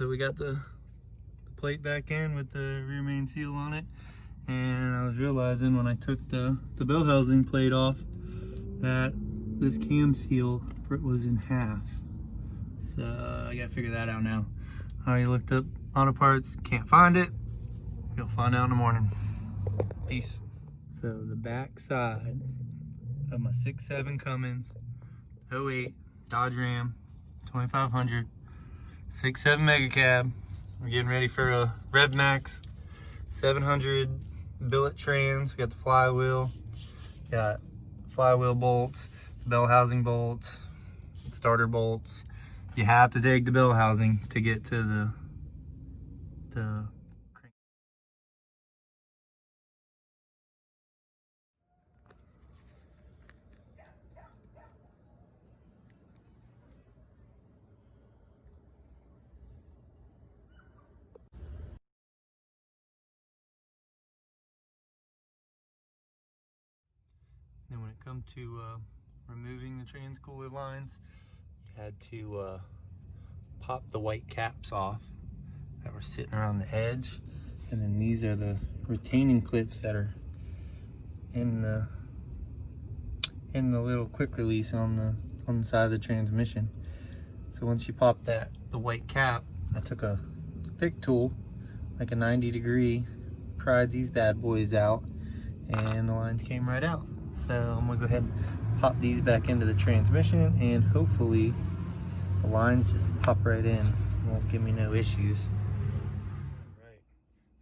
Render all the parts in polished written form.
So we got the plate back in with the rear main seal on it, and I was realizing when I took the bell housing plate off that this cam seal was in half. So I gotta figure that out now. I already looked up auto parts, can't find it. You'll find out in the morning. Peace. So the back side of my 6.7 Cummins 08 Dodge Ram 2500 6.7 mega cab. We're getting ready for a RevMax 700 billet trans. We got the flywheel, got flywheel bolts, bell housing bolts, starter bolts. You have to take the bell housing to get to the crank. Then when it comes to removing the trans cooler lines, you had to pop the white caps off that were sitting around the edge, and then these are the retaining clips that are in the little quick release on the side of the transmission. So once you pop the white cap, I took a pick tool, like a 90-degree, pried these bad boys out, and the lines came right out. So I'm gonna go ahead and pop these back into the transmission, and hopefully the lines just pop right in. Won't give me no issues. Alright,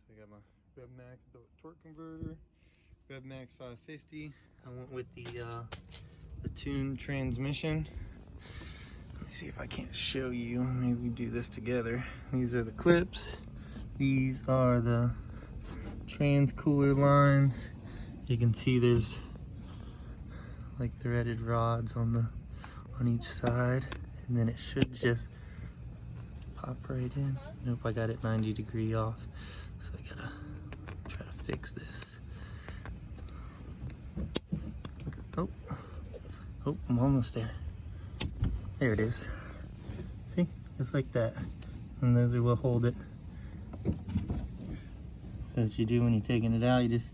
so I got my RevMax billet torque converter, RevMax 550. I went with the tuned transmission. Let me see if I can't show you. Maybe we do this together. These are the clips. These are the trans cooler lines. You can see there's like threaded rods on each side, and then it should just pop right in. Nope, I got it 90-degree off, so I gotta try to fix this. Oh, I'm almost there. There it is. See, just like that. And those are what hold it. So what you do when you're taking it out, you just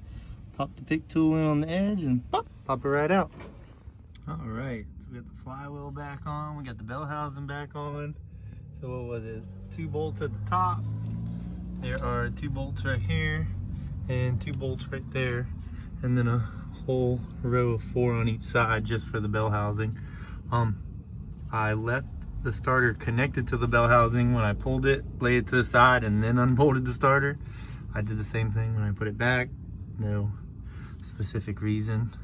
pop the pick tool in on the edge and pop it right out. All right, so we got the flywheel back on, we got the bell housing back on. So what was it? 2 bolts at the top. There are 2 bolts right here and 2 bolts right there, and then a whole row of 4 on each side just for the bell housing. I left the starter connected to the bell housing when I pulled it, laid it to the side, and then unbolted the starter. I did the same thing when I put it back. No specific reason.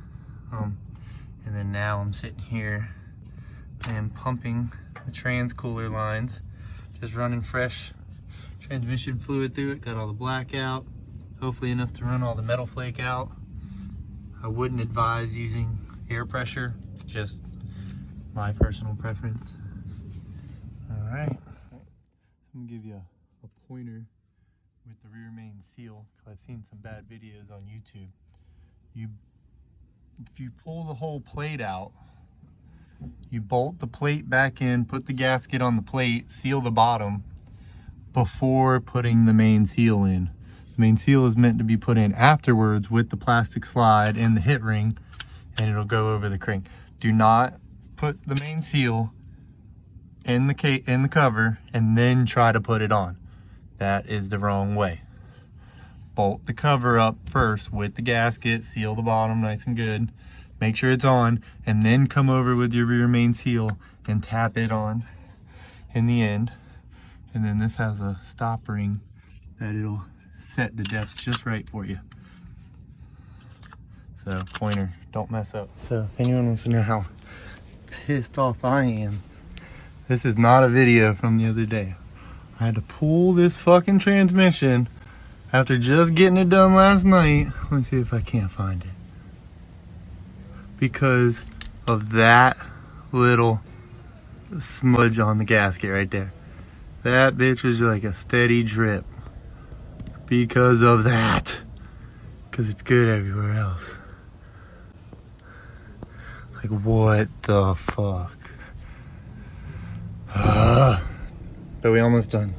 And then now I'm sitting here and pumping the trans cooler lines, just running fresh transmission fluid through it. Got all the black out, hopefully enough to run all the metal flake out. I wouldn't advise using air pressure, just my personal preference. All right, I'm gonna give you a pointer with the rear main seal, because I've seen some bad videos on YouTube. If you pull the whole plate out, you bolt the plate back in, put the gasket on the plate, seal the bottom before putting the main seal in. The main seal is meant to be put in afterwards with the plastic slide and the hit ring, and it'll go over the crank. Do not put the main seal in the cover and then try to put it on. That is the wrong way. Bolt the cover up first with the gasket, seal the bottom nice and good, make sure it's on, and then come over with your rear main seal and tap it on in the end. And then this has a stop ring that it'll set the depth just right for you. So pointer, don't mess up. So if anyone wants to know how pissed off I am, this is not a video from the other day. I had to pull this fucking transmission after just getting it done last night. Let me see if I can't find it. Because of that little smudge on the gasket right there. That bitch was like a steady drip. Because of that. Because it's good everywhere else. Like, what the fuck? But we almost done.